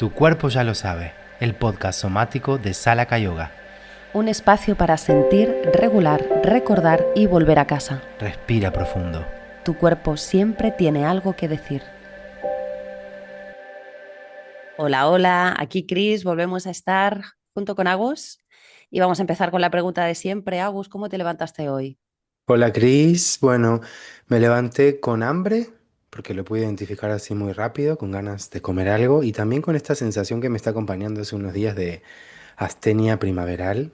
Tu cuerpo ya lo sabe, el podcast somático de Salaka Yoga. Un espacio para sentir, regular, recordar y volver a casa. Respira profundo. Tu cuerpo siempre tiene algo que decir. Hola, hola, aquí Cris, volvemos a estar junto con Agus y vamos a empezar con la pregunta de siempre. Agus, ¿cómo te levantaste hoy? Hola Cris, bueno, me levanté con hambre porque lo pude identificar así muy rápido, con ganas de comer algo y también con esta sensación que me está acompañando hace unos días de astenia primaveral,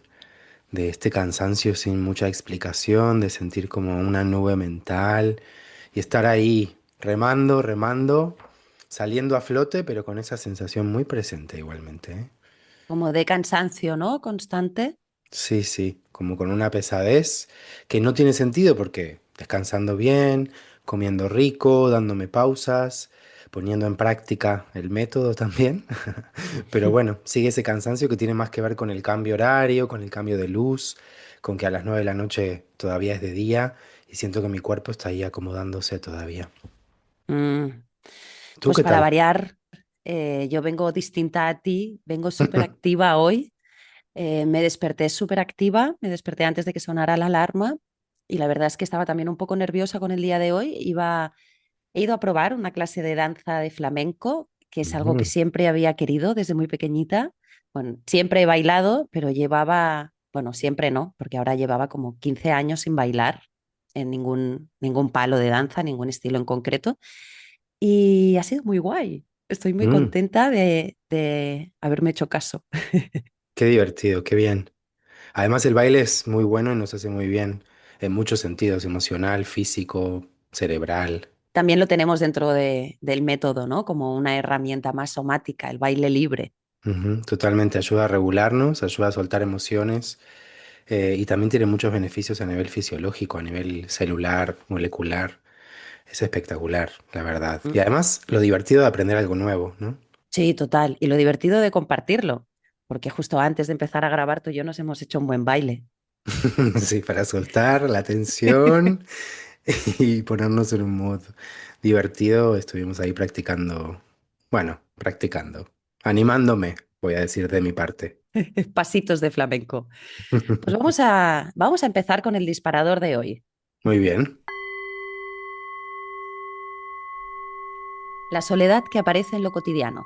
de este cansancio sin mucha explicación, de sentir como una nube mental y estar ahí remando, remando, saliendo a flote, pero con esa sensación muy presente igualmente, ¿eh? Como de cansancio, ¿no? Constante. Sí, sí, como con una pesadez que no tiene sentido porque descansando bien, comiendo rico, dándome pausas, poniendo en práctica el método también. Pero bueno, sigue ese cansancio que tiene más que ver con el cambio horario, con el cambio de luz, con que a las 9 de la noche todavía es de día y siento que mi cuerpo está ahí acomodándose todavía. Mm, ¿Tú Pues qué para tal? variar, yo vengo distinta a ti, vengo súper activa hoy. Me desperté súper activa, me desperté antes de que sonara la alarma y la verdad es que estaba también un poco nerviosa con el día de hoy. He ido a probar una clase de danza de flamenco, que es algo que Mm, siempre había querido desde muy pequeñita. Bueno, siempre he bailado, pero llevaba, bueno, siempre no, porque ahora llevaba como 15 años sin bailar en ningún palo de danza, ningún estilo en concreto. Y ha sido muy guay. Estoy muy mm, contenta de haberme hecho caso. qué divertido, qué bien. Además, el baile es muy bueno y nos hace muy bien en muchos sentidos, emocional, físico, cerebral. También lo tenemos dentro del método, ¿no? Como una herramienta más somática, el baile libre. Ujú, totalmente, ayuda a regularnos, ayuda a soltar emociones y también tiene muchos beneficios a nivel fisiológico, a nivel celular, molecular. Es espectacular, la verdad. Y Mm. además, lo divertido de aprender algo nuevo, ¿no? Sí, total. Y lo divertido de compartirlo, porque justo antes de empezar a grabar tú y yo nos hemos hecho un buen baile. Sí, para soltar la tensión y ponernos en un mood divertido, estuvimos ahí practicando, bueno, practicando, animándome, voy a decir de mi parte. Pasitos de flamenco. Pues vamos a empezar con el disparador de hoy. Muy bien. La soledad que aparece en lo cotidiano.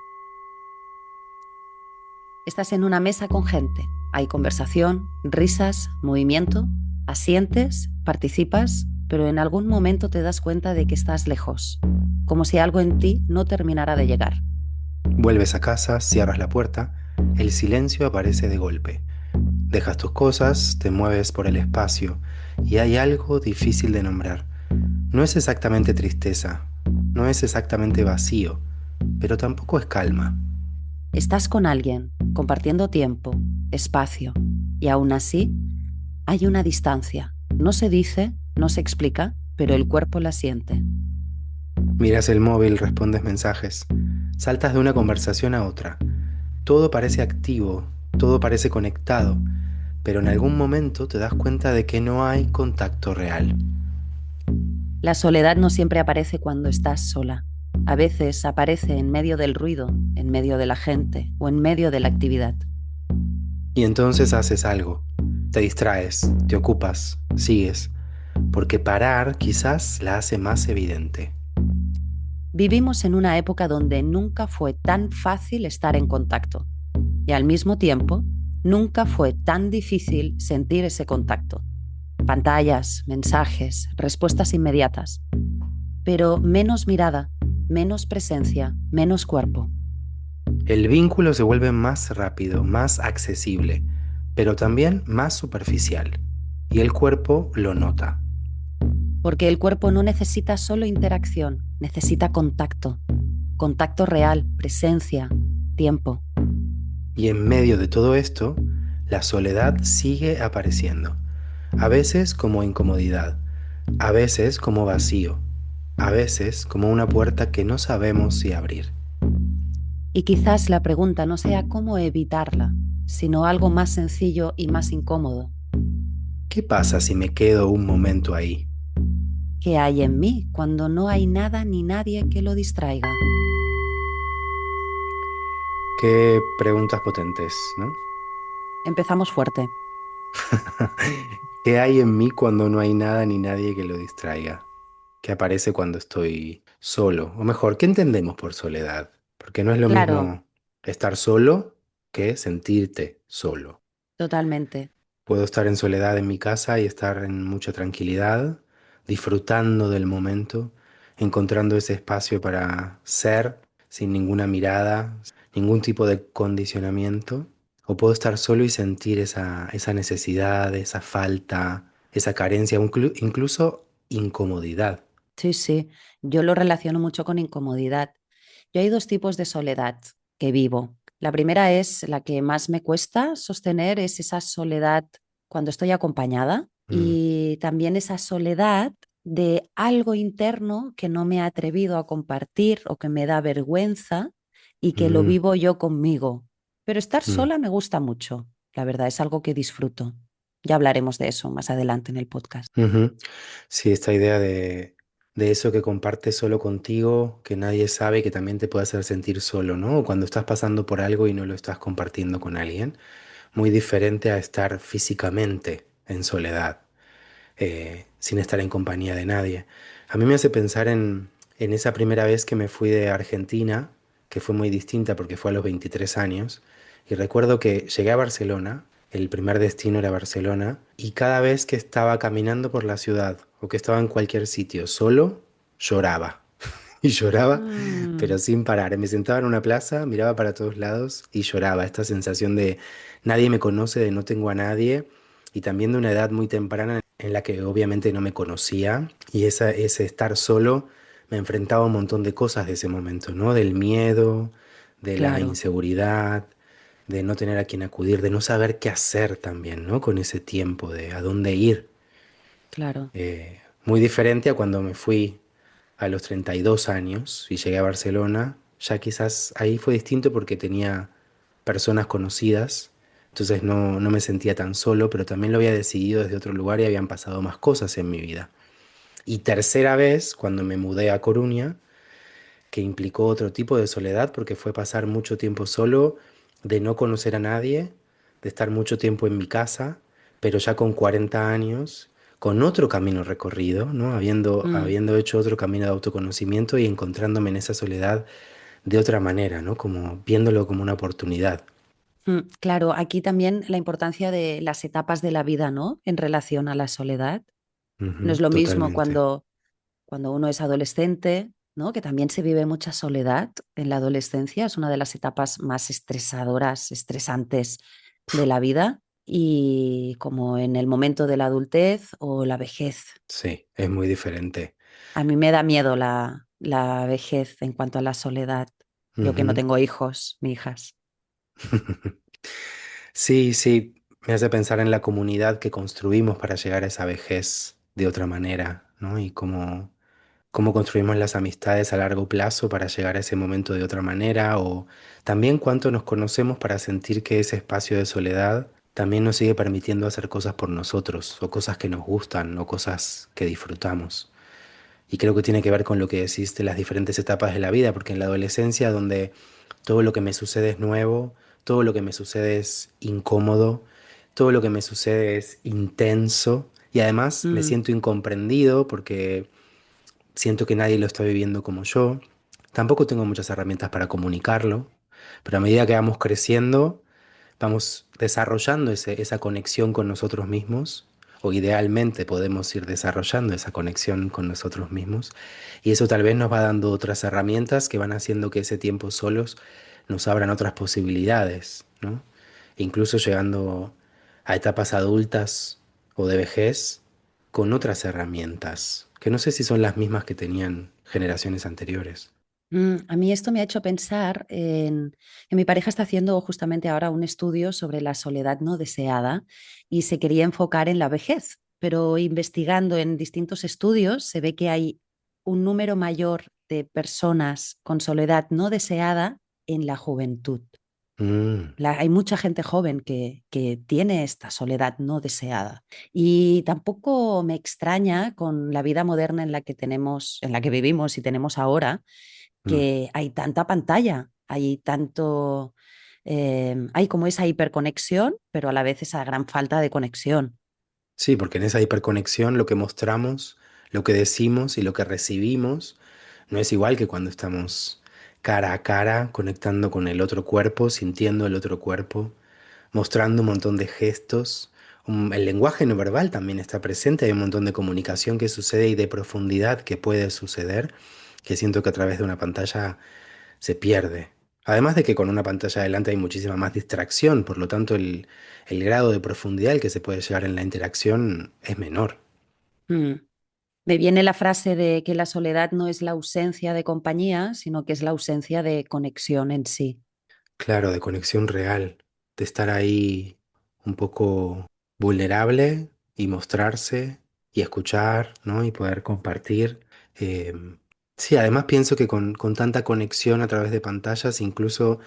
Estás en una mesa con gente. Hay conversación, risas, movimiento. Asientes, participas, pero en algún momento te das cuenta de que estás lejos, como si algo en ti no terminara de llegar. Vuelves a casa, cierras la puerta, el silencio aparece de golpe. Dejas tus cosas, te mueves por el espacio y hay algo difícil de nombrar. No es exactamente tristeza, no es exactamente vacío, pero tampoco es calma. Estás con alguien, compartiendo tiempo, espacio, y aún así hay una distancia. No se dice, no se explica, pero el cuerpo la siente. Miras el móvil, respondes mensajes, saltas de una conversación a otra. Todo parece activo, todo parece conectado, pero en algún momento te das cuenta de que no hay contacto real. La soledad no siempre aparece cuando estás sola. A veces aparece en medio del ruido, en medio de la gente o en medio de la actividad. Y entonces haces algo, te distraes, te ocupas, sigues, porque parar quizás la hace más evidente. Vivimos en una época donde nunca fue tan fácil estar en contacto y al mismo tiempo nunca fue tan difícil sentir ese contacto. Pantallas, mensajes, respuestas inmediatas, pero menos mirada, menos presencia, menos cuerpo. El vínculo se vuelve más rápido, más accesible, pero también más superficial, y el cuerpo lo nota. Porque el cuerpo no necesita solo interacción, necesita contacto. Contacto real, presencia, tiempo. Y en medio de todo esto, la soledad sigue apareciendo, a veces como incomodidad, a veces como vacío, a veces como una puerta que no sabemos si abrir. Y quizás la pregunta no sea cómo evitarla, sino algo más sencillo y más incómodo. ¿Qué pasa si me quedo un momento ahí? ¿Qué hay en mí cuando no hay nada ni nadie que lo distraiga? Qué preguntas potentes, ¿no? Empezamos fuerte. ¿Qué hay en mí cuando no hay nada ni nadie que lo distraiga? ¿Qué aparece cuando estoy solo? O mejor, ¿qué entendemos por soledad? Porque no es lo Claro, mismo estar solo que sentirte solo. totalmente. Puedo estar en soledad en mi casa y estar en mucha tranquilidad, disfrutando del momento, encontrando ese espacio para ser sin ninguna mirada, ningún tipo de condicionamiento. O puedo estar solo y sentir esa necesidad, esa falta, esa carencia, incluso incomodidad. Sí, sí. Yo lo relaciono mucho con incomodidad. Yo hay dos tipos de soledad que vivo. La primera es la que más me cuesta sostener, es esa soledad cuando estoy acompañada Mm, y también esa soledad de algo interno que no me he atrevido a compartir o que me da vergüenza y que lo mm, vivo yo conmigo. Pero estar mm. sola me gusta mucho, la verdad, es algo que disfruto. Ya hablaremos de eso más adelante en el podcast. Ujú. Sí, esta idea de eso que compartes solo contigo, que nadie sabe, que también te puede hacer sentir solo, ¿no? O cuando estás pasando por algo y no lo estás compartiendo con alguien, muy diferente a estar físicamente en soledad, sin estar en compañía de nadie. A mí me hace pensar en esa primera vez que me fui de Argentina, que fue muy distinta porque fue a los 23 años, y recuerdo que llegué a Barcelona, el primer destino era Barcelona, y cada vez que estaba caminando por la ciudad o que estaba en cualquier sitio solo, lloraba. Y lloraba, pero Mm, sin parar. Me sentaba en una plaza, miraba para todos lados y lloraba. Esta sensación de nadie me conoce, de no tengo a nadie, y también de una edad muy temprana en la que obviamente no me conocía. Y ese estar solo me enfrentaba a un montón de cosas de ese momento, ¿no? Del miedo, de la claro, inseguridad, de no tener a quien acudir, de no saber qué hacer también, ¿no? Con ese tiempo, de a dónde ir. claro. Muy diferente a cuando me fui a los 32 años y llegué a Barcelona. Ya quizás ahí fue distinto porque tenía personas conocidas, entonces no me sentía tan solo, pero también lo había decidido desde otro lugar y habían pasado más cosas en mi vida. Y tercera vez, cuando me mudé a Coruña, que implicó otro tipo de soledad porque fue pasar mucho tiempo solo, de no conocer a nadie, de estar mucho tiempo en mi casa, pero ya con 40 años, con otro camino recorrido, ¿no? Mm, Habiendo hecho otro camino de autoconocimiento y encontrándome en esa soledad de otra manera, ¿no? Como viéndolo como una oportunidad. claro, aquí también la importancia de las etapas de la vida, ¿no? En relación a la soledad. No Ujú, es lo mismo totalmente. cuando uno es adolescente, ¿no? Que también se vive mucha soledad en la adolescencia, es una de las etapas más estresadoras, estresantes de la vida, y como en el momento de la adultez o la vejez. Sí, es muy diferente. A mí me da miedo la vejez en cuanto a la soledad, yo que no Ujú. tengo hijos ni hijas. Sí, sí, me hace pensar en la comunidad que construimos para llegar a esa vejez de otra manera, ¿no? Y cómo construimos las amistades a largo plazo para llegar a ese momento de otra manera, o también cuánto nos conocemos para sentir que ese espacio de soledad también nos sigue permitiendo hacer cosas por nosotros, o cosas que nos gustan, o cosas que disfrutamos. Y creo que tiene que ver con lo que decís de las diferentes etapas de la vida, porque en la adolescencia, donde todo lo que me sucede es nuevo, todo lo que me sucede es incómodo, todo lo que me sucede es intenso, y además me Mm, siento incomprendido porque siento que nadie lo está viviendo como yo. Tampoco tengo muchas herramientas para comunicarlo, pero a medida que vamos creciendo, vamos desarrollando esa conexión con nosotros mismos, o idealmente podemos ir desarrollando esa conexión con nosotros mismos, y eso tal vez nos va dando otras herramientas que van haciendo que ese tiempo solos nos abran otras posibilidades, ¿no? Incluso llegando a etapas adultas o de vejez con otras herramientas, que no sé si son las mismas que tenían generaciones anteriores. a mí esto me ha hecho pensar en que mi pareja está haciendo justamente ahora un estudio sobre la soledad no deseada y se quería enfocar en la vejez, pero investigando en distintos estudios se ve que hay un número mayor de personas con soledad no deseada en la juventud. Mm, Hay mucha gente joven que tiene esta soledad no deseada. Y tampoco me extraña con la vida moderna en la que tenemos, en la que vivimos y tenemos ahora, mm, que hay tanta pantalla hay tanto, hay como esa hiperconexión, pero a la vez esa gran falta de conexión. Sí, porque en esa hiperconexión lo que mostramos, lo que decimos y lo que recibimos no es igual que cuando estamos cara a cara, conectando con el otro cuerpo, sintiendo el otro cuerpo, mostrando un montón de gestos. El lenguaje no verbal también está presente, hay un montón de comunicación que sucede y de profundidad que puede suceder, que siento que a través de una pantalla se pierde. Además de que con una pantalla adelante hay muchísima más distracción, por lo tanto el grado de profundidad al que se puede llegar en la interacción es menor. Mm. Me viene la frase de que la soledad no es la ausencia de compañía, sino que es la ausencia de conexión en sí. Claro, de conexión real, de estar ahí un poco vulnerable y mostrarse y escuchar, ¿no? Y poder compartir. Sí, además pienso que con tanta conexión a través de pantallas incluso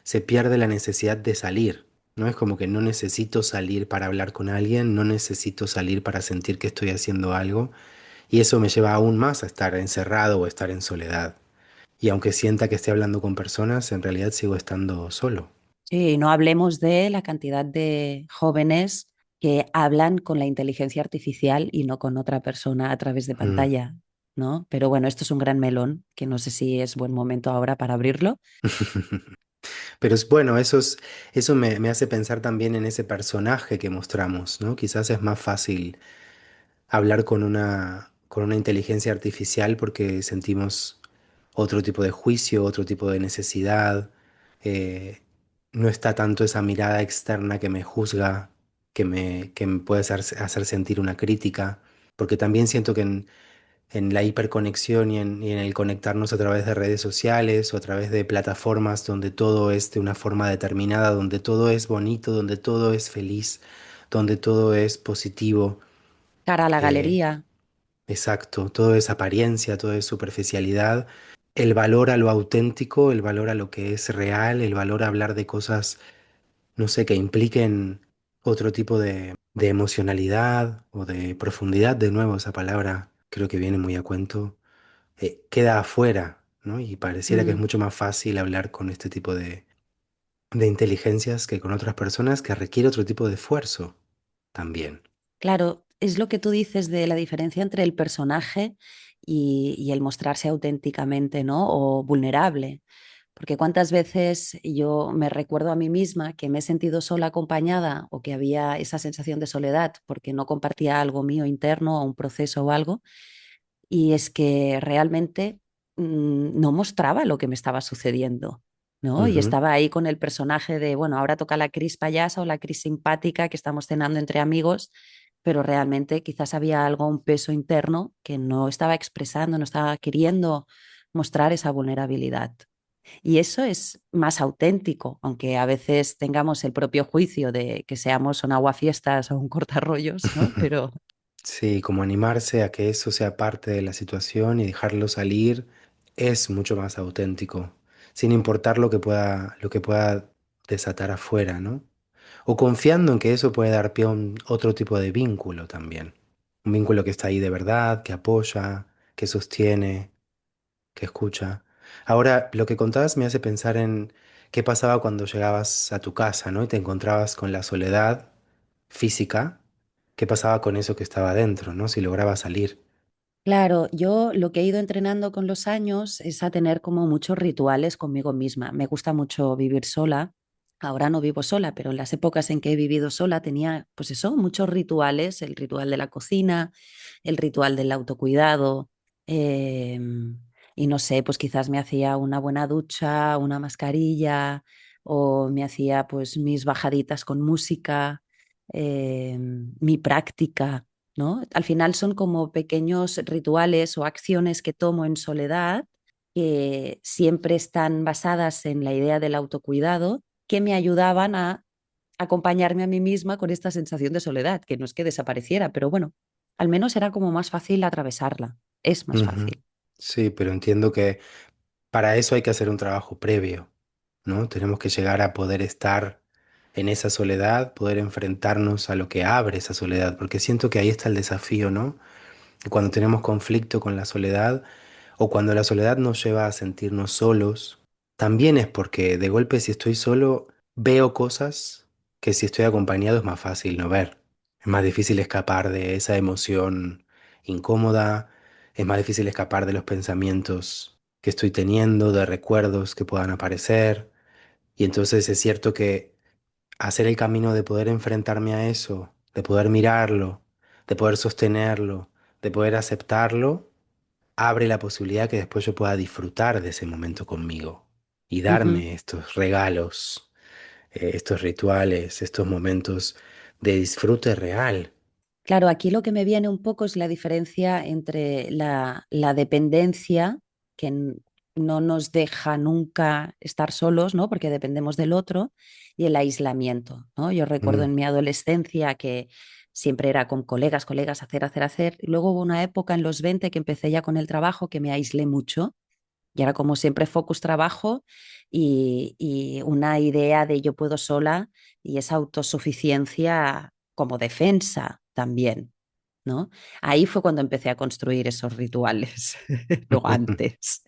se pierde la necesidad de salir, ¿no? Es como que no necesito salir para hablar con alguien, no necesito salir para sentir que estoy haciendo algo, y eso me lleva aún más a estar encerrado o estar en soledad. Y aunque sienta que estoy hablando con personas, en realidad sigo estando solo. Sí, no hablemos de la cantidad de jóvenes que hablan con la inteligencia artificial y no con otra persona a través de Mm. pantalla, ¿no? Pero bueno, esto es un gran melón que no sé si es buen momento ahora para abrirlo. Pero es bueno, eso me hace pensar también en ese personaje que mostramos, ¿no? Quizás es más fácil hablar con una inteligencia artificial porque sentimos otro tipo de juicio, otro tipo de necesidad. eh, no está tanto esa mirada externa que me juzga, que me puede hacer sentir una crítica, porque también siento que en la hiperconexión y en el conectarnos a través de redes sociales o a través de plataformas donde todo es de una forma determinada, donde todo es bonito, donde todo es feliz, donde todo es positivo. Cara a la eh, galería. exacto, todo es apariencia, todo es superficialidad. El valor a lo auténtico, el valor a lo que es real, el valor a hablar de cosas, no sé, que impliquen otro tipo de emocionalidad o de profundidad, de nuevo esa palabra creo que viene muy a cuento, queda afuera, ¿no? Y pareciera que es Mm. mucho más fácil hablar con este tipo de inteligencias que con otras personas que requiere otro tipo de esfuerzo también. Claro, es lo que tú dices de la diferencia entre el personaje y el mostrarse auténticamente, ¿no? O vulnerable. Porque cuántas veces yo me recuerdo a mí misma que me he sentido sola acompañada o que había esa sensación de soledad porque no compartía algo mío interno o un proceso o algo, y es que realmente no mostraba lo que me estaba sucediendo, ¿no? Y Ujú. estaba ahí con el personaje de, bueno, ahora toca la Cris payasa o la Cris simpática que estamos cenando entre amigos, pero realmente quizás había algo, un peso interno que no estaba expresando, no estaba queriendo mostrar esa vulnerabilidad. Y eso es más auténtico, aunque a veces tengamos el propio juicio de que seamos un aguafiestas o un cortarrollos, ¿no? Pero Sí, como animarse a que eso sea parte de la situación y dejarlo salir es mucho más auténtico, sin importar lo que pueda desatar afuera, ¿no? O confiando en que eso puede dar pie a otro tipo de vínculo también. Un vínculo que está ahí de verdad, que apoya, que sostiene, que escucha. Ahora, lo que contabas me hace pensar en qué pasaba cuando llegabas a tu casa, ¿no? Y te encontrabas con la soledad física. ¿Qué pasaba con eso que estaba dentro, ¿no? Si lograba salir. claro, yo lo que he ido entrenando con los años es a tener como muchos rituales conmigo misma. Me gusta mucho vivir sola. Ahora no vivo sola, pero en las épocas en que he vivido sola tenía, pues eso, muchos rituales, el ritual de la cocina, el ritual del autocuidado, y no sé, pues quizás me hacía una buena ducha, una mascarilla, o me hacía pues mis bajaditas con música, mi práctica, ¿no? Al final son como pequeños rituales o acciones que tomo en soledad que siempre están basadas en la idea del autocuidado, que me ayudaban a acompañarme a mí misma con esta sensación de soledad, que no es que desapareciera, pero bueno, al menos era como más fácil atravesarla, es más Ujú. fácil. Sí, pero entiendo que para eso hay que hacer un trabajo previo, ¿no? Tenemos que llegar a poder estar en esa soledad, poder enfrentarnos a lo que abre esa soledad, porque siento que ahí está el desafío, ¿no? Cuando tenemos conflicto con la soledad o cuando la soledad nos lleva a sentirnos solos, también es porque de golpe si estoy solo veo cosas que si estoy acompañado es más fácil no ver. Es más difícil escapar de esa emoción incómoda, es más difícil escapar de los pensamientos que estoy teniendo, de recuerdos que puedan aparecer. Y entonces es cierto que hacer el camino de poder enfrentarme a eso, de poder mirarlo, de poder sostenerlo, de poder aceptarlo, abre la posibilidad que después yo pueda disfrutar de ese momento conmigo y Ujú. darme estos regalos, estos rituales, estos momentos de disfrute real. Claro, aquí lo que me viene un poco es la diferencia entre la dependencia, que no nos deja nunca estar solos, ¿no? Porque dependemos del otro, y el aislamiento, ¿no? Yo recuerdo Mm, en mi adolescencia que siempre era con colegas, colegas, hacer, hacer, hacer. Y luego hubo una época en los 20 que empecé ya con el trabajo que me aislé mucho. Y era como siempre focus trabajo y una idea de yo puedo sola y esa autosuficiencia como defensa también, ¿no? Ahí fue cuando empecé a construir esos rituales, no antes.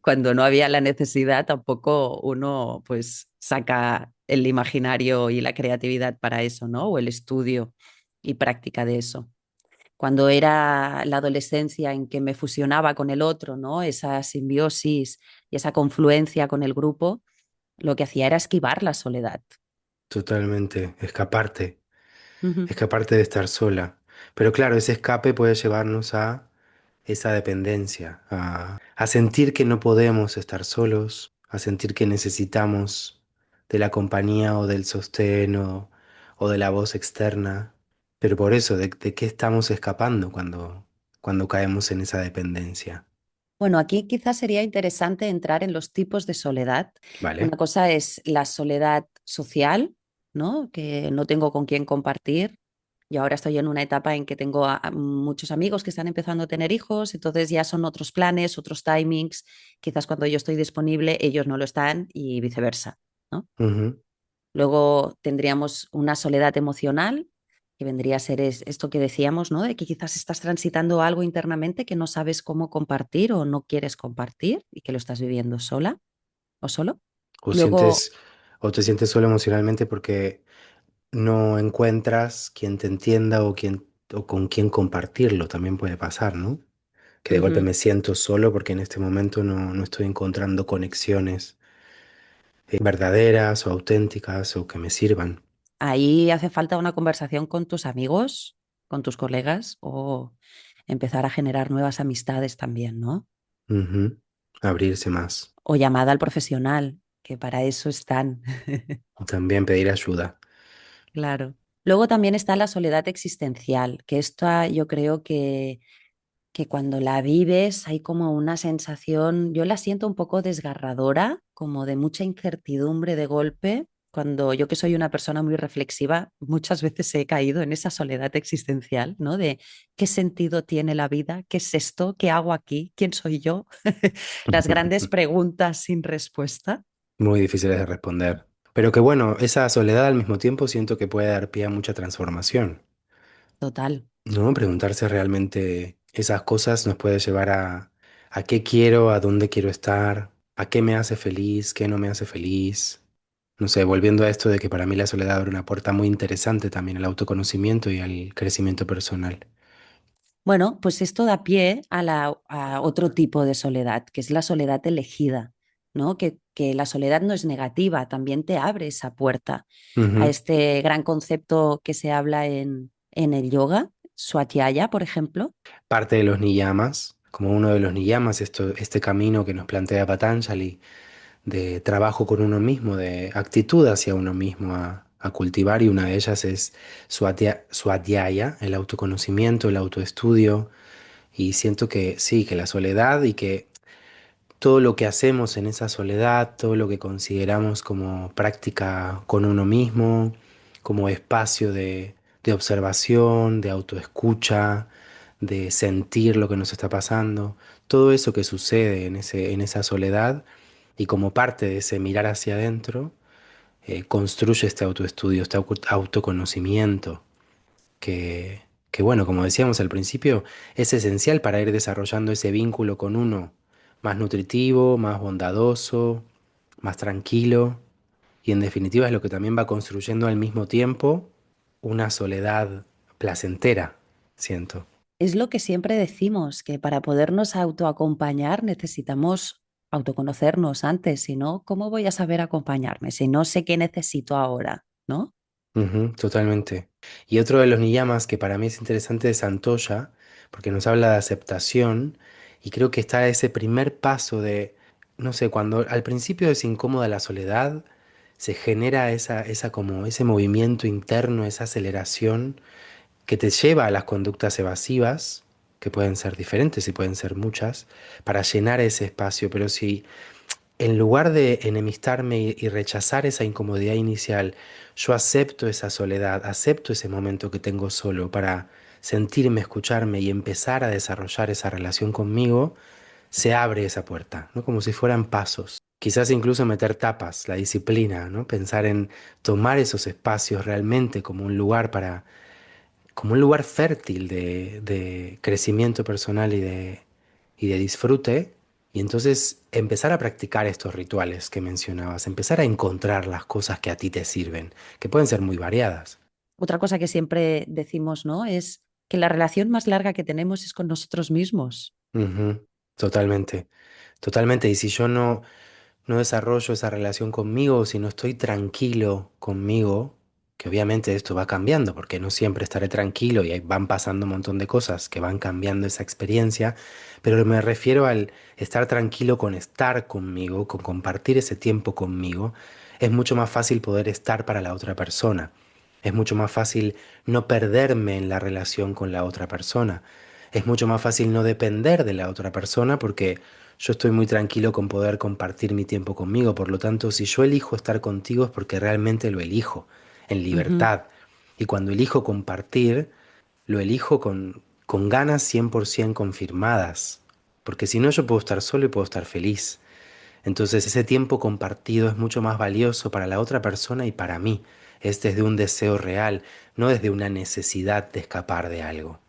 Cuando no había la necesidad, tampoco uno pues saca el imaginario y la creatividad para eso, ¿no? O el estudio y práctica de eso. Cuando era la adolescencia en que me fusionaba con el otro, ¿no? Esa simbiosis y esa confluencia con el grupo, lo que hacía era esquivar la soledad. Totalmente, escaparte, Ujú, escaparte de estar sola. Pero claro, ese escape puede llevarnos a esa dependencia, a sentir que no podemos estar solos, a sentir que necesitamos de la compañía o del sostén o de la voz externa. Pero por eso, de qué estamos escapando cuando caemos en esa dependencia? bueno, aquí quizás sería interesante entrar en los tipos de soledad. Una ¿Vale? cosa es la soledad social, ¿no? Que no tengo con quién compartir. Yo ahora estoy en una etapa en que tengo a muchos amigos que están empezando a tener hijos, entonces ya son otros planes, otros timings. Quizás cuando yo estoy disponible, ellos no lo están y viceversa, ¿no? Ujú. Luego tendríamos una soledad emocional, que vendría a ser esto que decíamos, ¿no? De que quizás estás transitando algo internamente que no sabes cómo compartir o no quieres compartir y que lo estás viviendo sola o solo. O Luego, sientes, o te sientes solo emocionalmente porque no encuentras quien te entienda o con quien compartirlo, también puede pasar, ¿no? Que de golpe ujú, me siento solo porque en este momento no estoy encontrando conexiones verdaderas o auténticas o que me sirvan. ahí hace falta una conversación con tus amigos, con tus colegas o empezar a generar nuevas amistades también, ¿no? Ujú. Abrirse más. O llamada al profesional, que para eso están. También pedir ayuda. Claro. Luego también está la soledad existencial, que esta yo creo que cuando la vives hay como una sensación, yo la siento un poco desgarradora, como de mucha incertidumbre de golpe. Cuando yo que soy una persona muy reflexiva, muchas veces he caído en esa soledad existencial, ¿no? De qué sentido tiene la vida, qué es esto, qué hago aquí, quién soy yo. Las grandes preguntas sin respuesta. Muy difíciles de responder. Pero que bueno, esa soledad al mismo tiempo siento que puede dar pie a mucha transformación. Total. ¿No? Preguntarse realmente esas cosas nos puede llevar a qué quiero, a dónde quiero estar, a qué me hace feliz, qué no me hace feliz. No sé, volviendo a esto de que para mí la soledad abre una puerta muy interesante también al autoconocimiento y al crecimiento personal. Bueno, pues esto da pie a otro tipo de soledad, que es la soledad elegida, ¿no? Que la soledad no es negativa, también te abre esa puerta a Ujú. este gran concepto que se habla en el yoga, Swatyaya, por ejemplo. Parte de los niyamas, como uno de los niyamas, este camino que nos plantea Patanjali de trabajo con uno mismo, de actitud hacia uno mismo a cultivar, y una de ellas es Swadhyaya, el autoconocimiento, el autoestudio, y siento que sí, que la soledad y que todo lo que hacemos en esa soledad, todo lo que consideramos como práctica con uno mismo, como espacio de observación, de autoescucha, de sentir lo que nos está pasando, todo eso que sucede en esa soledad y como parte de ese mirar hacia adentro, construye este autoestudio, este autoconocimiento que, bueno, como decíamos al principio, es esencial para ir desarrollando ese vínculo con uno más nutritivo, más bondadoso. más tranquilo y en definitiva es lo que también va construyendo al mismo tiempo una soledad placentera, siento. Es lo que siempre decimos, que para podernos autoacompañar necesitamos autoconocernos antes, si no, ¿cómo voy a saber acompañarme si no sé qué necesito ahora, ¿no? Ujú, totalmente. Y otro de los niyamas que para mí es interesante es Santoya, porque nos habla de aceptación y creo que está ese primer paso de, no sé, cuando al principio es incómoda la soledad, se genera esa como ese movimiento interno, esa aceleración que te lleva a las conductas evasivas, que pueden ser diferentes y pueden ser muchas, para llenar ese espacio. Pero si en lugar de enemistarme y rechazar esa incomodidad inicial, yo acepto esa soledad, acepto ese momento que tengo solo para sentirme, escucharme y empezar a desarrollar esa relación conmigo, se abre esa puerta, ¿no? Como si fueran pasos. Quizás incluso meter tapas, la disciplina, ¿no? Pensar en tomar esos espacios realmente como un lugar para como un lugar fértil de crecimiento personal y de disfrute, y entonces empezar a practicar estos rituales que mencionabas, empezar a encontrar las cosas que a ti te sirven, que pueden ser muy variadas. Otra cosa que siempre decimos, ¿no? Es que la relación más larga que tenemos es con nosotros mismos. Ujú, totalmente, totalmente. Y si yo no desarrollo esa relación conmigo, si no estoy tranquilo conmigo, que obviamente esto va cambiando, porque no siempre estaré tranquilo y ahí van pasando un montón de cosas que van cambiando esa experiencia, pero me refiero al estar tranquilo con estar conmigo, con compartir ese tiempo conmigo, es mucho más fácil poder estar para la otra persona. Es mucho más fácil no perderme en la relación con la otra persona. Es mucho más fácil no depender de la otra persona porque yo estoy muy tranquilo con poder compartir mi tiempo conmigo, por lo tanto, si yo elijo estar contigo es porque realmente lo elijo, en Ujú. libertad. Y cuando elijo compartir, lo elijo con ganas 100% confirmadas, porque si no yo puedo estar solo y puedo estar feliz. Entonces ese tiempo compartido es mucho más valioso para la otra persona y para mí. Es desde un deseo real, no desde una necesidad de escapar de algo.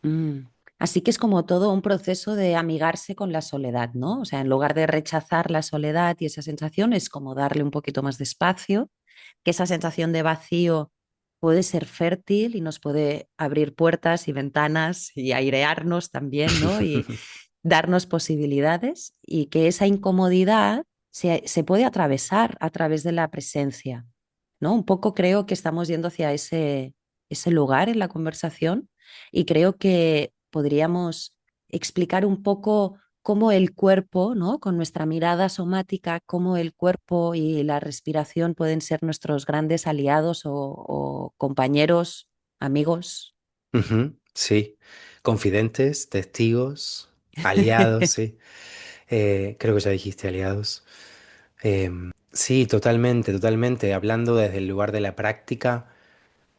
Mm. Así que es como todo un proceso de amigarse con la soledad, ¿no? O sea, en lugar de rechazar la soledad y esa sensación, es como darle un poquito más de espacio, que esa sensación de vacío puede ser fértil y nos puede abrir puertas y ventanas y airearnos también, ¿no? Y darnos posibilidades y que esa incomodidad se puede atravesar a través de la presencia, ¿no? Un poco creo que estamos yendo hacia ese lugar en la conversación y creo que podríamos explicar un poco cómo el cuerpo, ¿no? Con nuestra mirada somática, cómo el cuerpo y la respiración pueden ser nuestros grandes aliados o compañeros, amigos. Ujú, sí, confidentes, testigos, aliados, sí. Creo que ya dijiste aliados. Sí, totalmente, totalmente. Hablando desde el lugar de la práctica,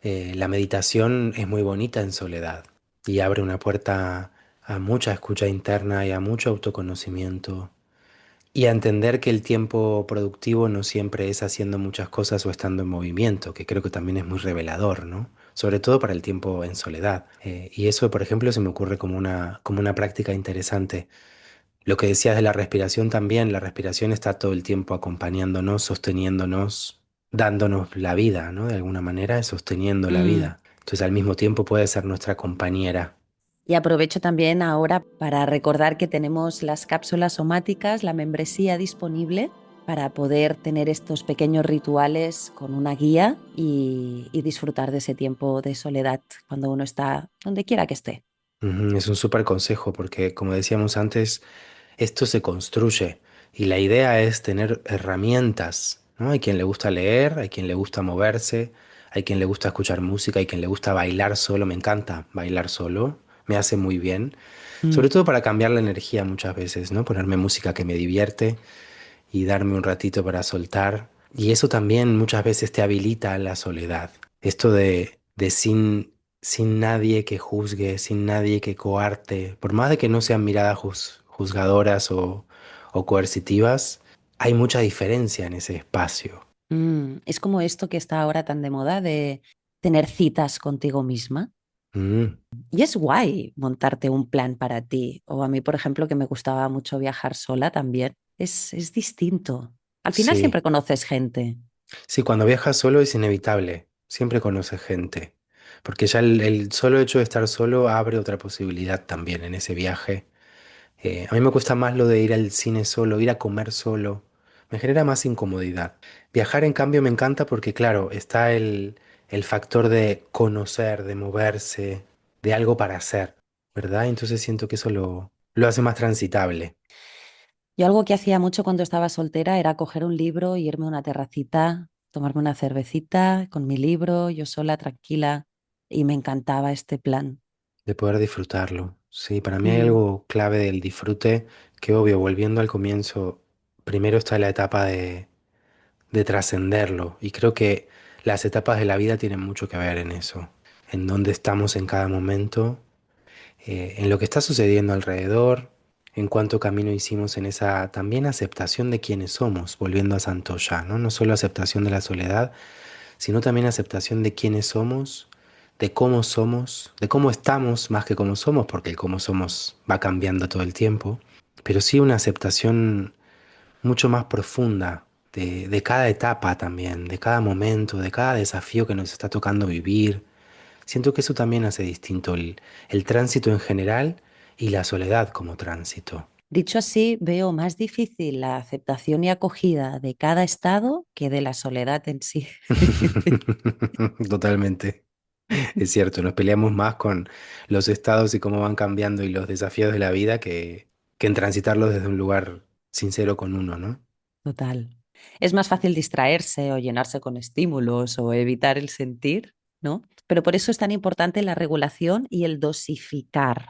la meditación es muy bonita en soledad y abre una puerta a mucha escucha interna y a mucho autoconocimiento. Y a entender que el tiempo productivo no siempre es haciendo muchas cosas o estando en movimiento, que creo que también es muy revelador, ¿no? Sobre todo para el tiempo en soledad. Y eso, por ejemplo, se me ocurre como una práctica interesante. Lo que decías de la respiración también, la respiración está todo el tiempo acompañándonos, sosteniéndonos, dándonos la vida, ¿no? De alguna manera, sosteniendo la Mm. vida. Entonces, al mismo tiempo puede ser nuestra compañera. Y aprovecho también ahora para recordar que tenemos las cápsulas somáticas, la membresía disponible para poder tener estos pequeños rituales con una guía y disfrutar de ese tiempo de soledad cuando uno está donde quiera que esté. Ujú, es un súper consejo porque, como decíamos antes, esto se construye y la idea es tener herramientas, ¿no? Hay quien le gusta leer, hay quien le gusta moverse, hay quien le gusta escuchar música, hay quien le gusta bailar solo. Me encanta bailar solo, me hace muy bien, sobre Mm. todo para cambiar la energía muchas veces, ¿no? Ponerme música que me divierte y darme un ratito para soltar. Y eso también muchas veces te habilita a la soledad. Esto de sin nadie que juzgue, sin nadie que coarte, por más de que no sean miradas juzgadoras o coercitivas, hay mucha diferencia en ese espacio. Es como esto que está ahora tan de moda de tener citas contigo misma. Mm, Y es guay montarte un plan para ti. O a mí, por ejemplo, que me gustaba mucho viajar sola también. Es distinto. Al final Sí, siempre conoces gente. sí, cuando viajas solo es inevitable, siempre conoces gente, porque ya el solo hecho de estar solo abre otra posibilidad también en ese viaje. A mí me cuesta más lo de ir al cine solo, ir a comer solo, me genera más incomodidad. Viajar, en cambio, me encanta porque, claro, está el factor de conocer, de moverse, de algo para hacer, ¿verdad? Entonces siento que eso lo hace más transitable. Yo algo que hacía mucho cuando estaba soltera era coger un libro y irme a una terracita, tomarme una cervecita con mi libro, yo sola, tranquila, y me encantaba este plan. De poder disfrutarlo. Sí, para mí hay Mm, algo clave del disfrute, que obvio, volviendo al comienzo, primero está la etapa de trascenderlo, y creo que las etapas de la vida tienen mucho que ver en eso, en dónde estamos en cada momento, en lo que está sucediendo alrededor, en cuánto camino hicimos en esa también aceptación de quiénes somos, volviendo a Santoya, ¿no? No solo aceptación de la soledad, sino también aceptación de quiénes somos, de cómo estamos más que cómo somos, porque el cómo somos va cambiando todo el tiempo, pero sí una aceptación mucho más profunda de cada etapa también, de cada momento, de cada desafío que nos está tocando vivir. Siento que eso también hace distinto el tránsito en general y la soledad como tránsito. Dicho así, veo más difícil la aceptación y acogida de cada estado que de la soledad en sí. Totalmente. Es cierto, nos peleamos más con los estados y cómo van cambiando y los desafíos de la vida que en transitarlos desde un lugar sincero con uno, ¿no? Total. Es más fácil distraerse o llenarse con estímulos o evitar el sentir, ¿no? Pero por eso es tan importante la regulación y el dosificar.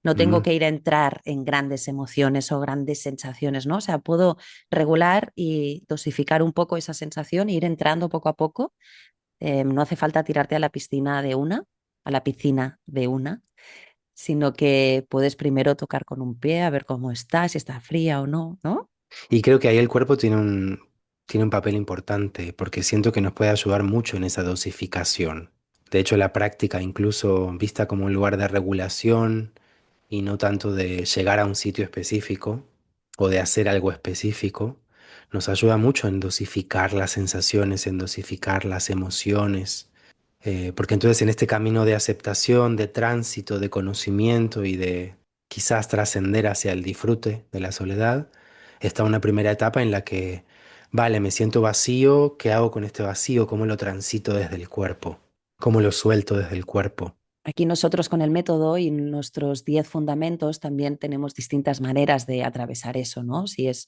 No tengo Mm. que ir a entrar en grandes emociones o grandes sensaciones, ¿no? O sea, puedo regular y dosificar un poco esa sensación e ir entrando poco a poco. No hace falta tirarte a la piscina de una, a la piscina de una, sino que puedes primero tocar con un pie a ver cómo está, si está fría o no, ¿no? Y creo que ahí el cuerpo tiene un papel importante porque siento que nos puede ayudar mucho en esa dosificación. De hecho, la práctica, incluso vista como un lugar de regulación y no tanto de llegar a un sitio específico o de hacer algo específico, nos ayuda mucho en dosificar las sensaciones, en dosificar las emociones. Porque entonces en este camino de aceptación, de tránsito, de conocimiento y de quizás trascender hacia el disfrute de la soledad, está una primera etapa en la que, vale, me siento vacío, ¿qué hago con este vacío? ¿Cómo lo transito desde el cuerpo? ¿Cómo lo suelto desde el cuerpo? Aquí nosotros con el método y nuestros 10 fundamentos también tenemos distintas maneras de atravesar eso, ¿no? Si es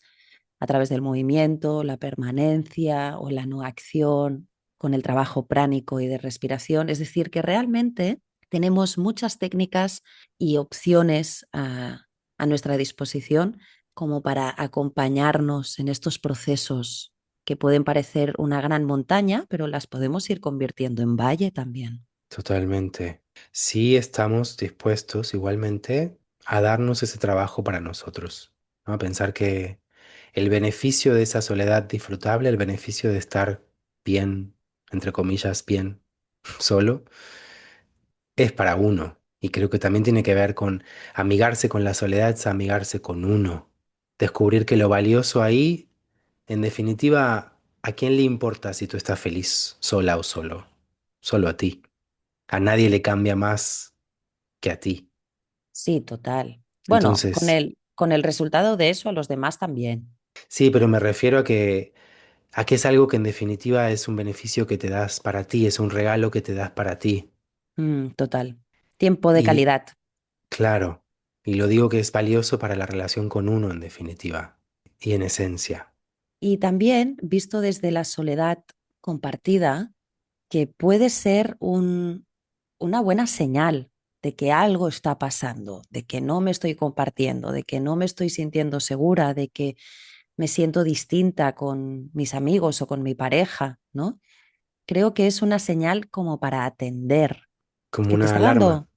a través del movimiento, la permanencia o la no acción, con el trabajo pránico y de respiración. Es decir, que realmente tenemos muchas técnicas y opciones a nuestra disposición como para acompañarnos en estos procesos que pueden parecer una gran montaña, pero las podemos ir convirtiendo en valle también. Totalmente. Sí estamos dispuestos igualmente a darnos ese trabajo para nosotros, ¿no? A pensar que el beneficio de esa soledad disfrutable, el beneficio de estar bien, entre comillas, bien, solo, es para uno. Y creo que también tiene que ver con amigarse con la soledad, es amigarse con uno. Descubrir que lo valioso ahí, en definitiva, ¿a quién le importa si tú estás feliz sola o solo? Solo a ti. A nadie le cambia más que a ti. Sí, total. Bueno, Entonces, con el resultado de eso a los demás también. sí, pero me refiero a que es algo que en definitiva es un beneficio que te das para ti, es un regalo que te das para ti. Total. Tiempo de Y calidad. claro, y lo digo que es valioso para la relación con uno en definitiva y en esencia. Y también visto desde la soledad compartida, que puede ser una buena señal de que algo está pasando, de que no me estoy compartiendo, de que no me estoy sintiendo segura, de que me siento distinta con mis amigos o con mi pareja, ¿no? Creo que es una señal como para atender, Como que te una está alarma, dando,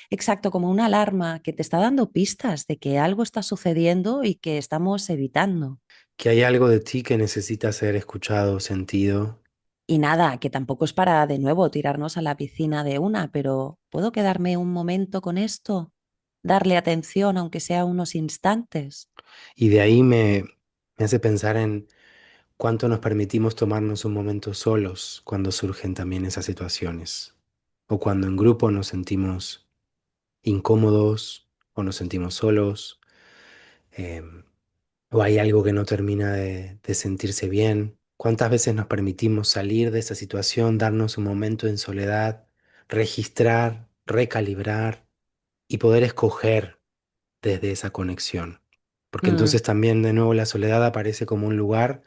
exacto, como una alarma, que te está dando pistas de que algo está sucediendo y que estamos evitando. que hay algo de ti que necesita ser escuchado, sentido. Y nada, que tampoco es para de nuevo tirarnos a la piscina de una, pero ¿puedo quedarme un momento con esto? Darle atención, aunque sea unos instantes. Y de ahí me hace pensar en ¿Cuánto nos permitimos tomarnos un momento solos cuando surgen también esas situaciones? O cuando en grupo nos sentimos incómodos o nos sentimos solos, em, o hay algo que no termina de sentirse bien. ¿Cuántas veces nos permitimos salir de esa situación, darnos un momento en soledad, registrar, recalibrar y poder escoger desde esa conexión? Porque Mm, entonces también de nuevo la soledad aparece como un lugar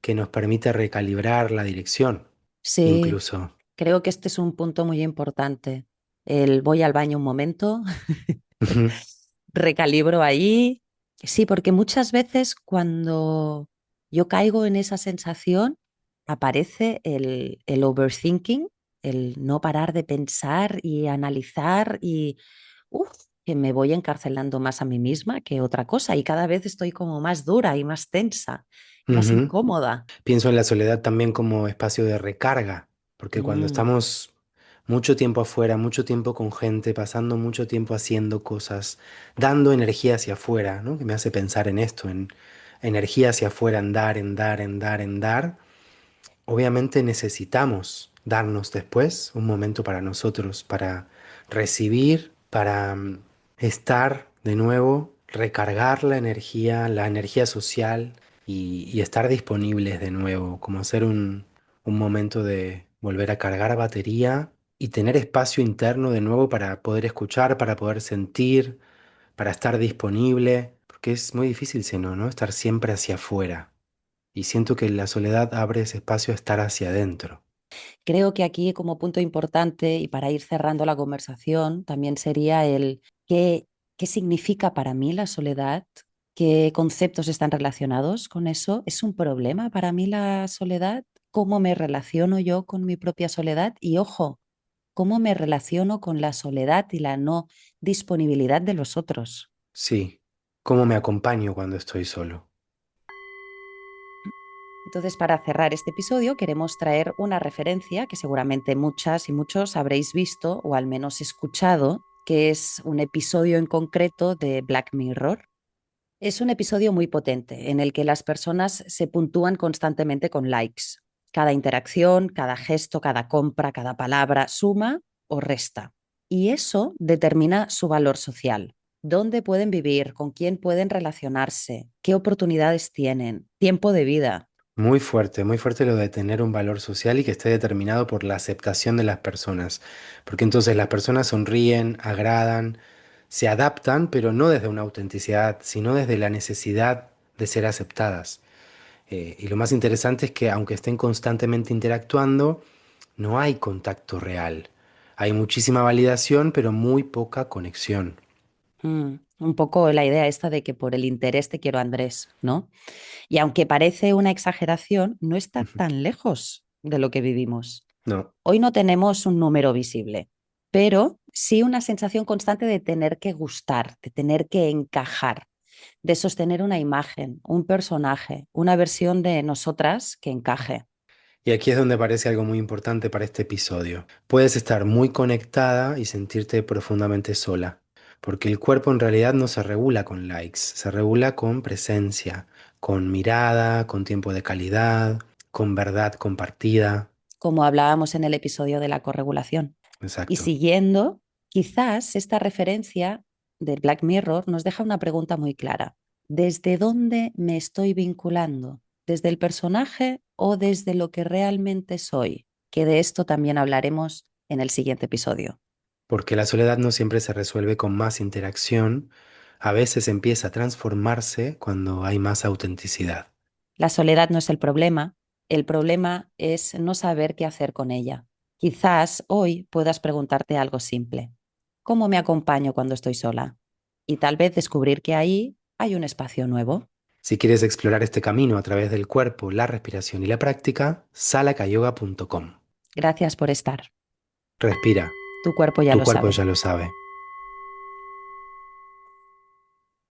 que nos permite recalibrar la dirección, sí, incluso. creo que este es un punto muy importante. El voy al baño un momento, Ujú, recalibro ahí. Sí, porque muchas veces cuando yo caigo en esa sensación, aparece el overthinking, el no parar de pensar y analizar y uf, que me voy encarcelando más a mí misma que otra cosa y cada vez estoy como más dura y más tensa, más ujú. incómoda. Pienso en la soledad también como espacio de recarga, porque cuando Mm, estamos mucho tiempo afuera, mucho tiempo con gente, pasando mucho tiempo haciendo cosas, dando energía hacia afuera, ¿no? Que me hace pensar en esto, en energía hacia afuera, en dar, en dar, en dar, en dar. Obviamente necesitamos darnos después un momento para nosotros, para recibir, para estar de nuevo, recargar la energía social y estar disponibles de nuevo, como hacer un momento de volver a cargar batería y tener espacio interno de nuevo para poder escuchar, para poder sentir, para estar disponible, porque es muy difícil, si no, ¿no? Estar siempre hacia afuera. Y siento que la soledad abre ese espacio a estar hacia adentro. creo que aquí como punto importante y para ir cerrando la conversación también sería el qué significa para mí la soledad, qué conceptos están relacionados con eso. ¿Es un problema para mí la soledad? ¿Cómo me relaciono yo con mi propia soledad? Y ojo, ¿cómo me relaciono con la soledad y la no disponibilidad de los otros? Sí, cómo me acompaño cuando estoy solo. Entonces, para cerrar este episodio, queremos traer una referencia que seguramente muchas y muchos habréis visto o al menos escuchado, que es un episodio en concreto de Black Mirror. Es un episodio muy potente en el que las personas se puntúan constantemente con likes. Cada interacción, cada gesto, cada compra, cada palabra suma o resta. Y eso determina su valor social. ¿Dónde pueden vivir? ¿Con quién pueden relacionarse? ¿Qué oportunidades tienen? Tiempo de vida. Muy fuerte lo de tener un valor social y que esté determinado por la aceptación de las personas. Porque entonces las personas sonríen, agradan, se adaptan, pero no desde una autenticidad, sino desde la necesidad de ser aceptadas. Y lo más interesante es que aunque estén constantemente interactuando, no hay contacto real. Hay muchísima validación, pero muy poca conexión. Un poco la idea esta de que por el interés te quiero Andrés, ¿no? Y aunque parece una exageración, no está Ujú. tan lejos de lo que vivimos. No. Hoy no tenemos un número visible, pero sí una sensación constante de tener que gustar, de tener que encajar, de sostener una imagen, un personaje, una versión de nosotras que encaje. Y aquí es donde aparece algo muy importante para este episodio. Puedes estar muy conectada y sentirte profundamente sola, porque el cuerpo en realidad no se regula con likes, se regula con presencia, con mirada, con tiempo de calidad, con verdad compartida. Como hablábamos en el episodio de la corregulación. Y Exacto. siguiendo, quizás esta referencia del Black Mirror nos deja una pregunta muy clara. ¿Desde dónde me estoy vinculando? ¿Desde el personaje o desde lo que realmente soy? Que de esto también hablaremos en el siguiente episodio. Porque la soledad no siempre se resuelve con más interacción, a veces empieza a transformarse cuando hay más autenticidad. La soledad no es el problema es no saber qué hacer con ella. Quizás hoy puedas preguntarte algo simple. ¿Cómo me acompaño cuando estoy sola? Y tal vez descubrir que ahí hay un espacio nuevo. Si quieres explorar este camino a través del cuerpo, la respiración y la práctica, salakayoga.com. Gracias por estar. Respira, Tu cuerpo ya tu lo cuerpo sabe. ya lo sabe.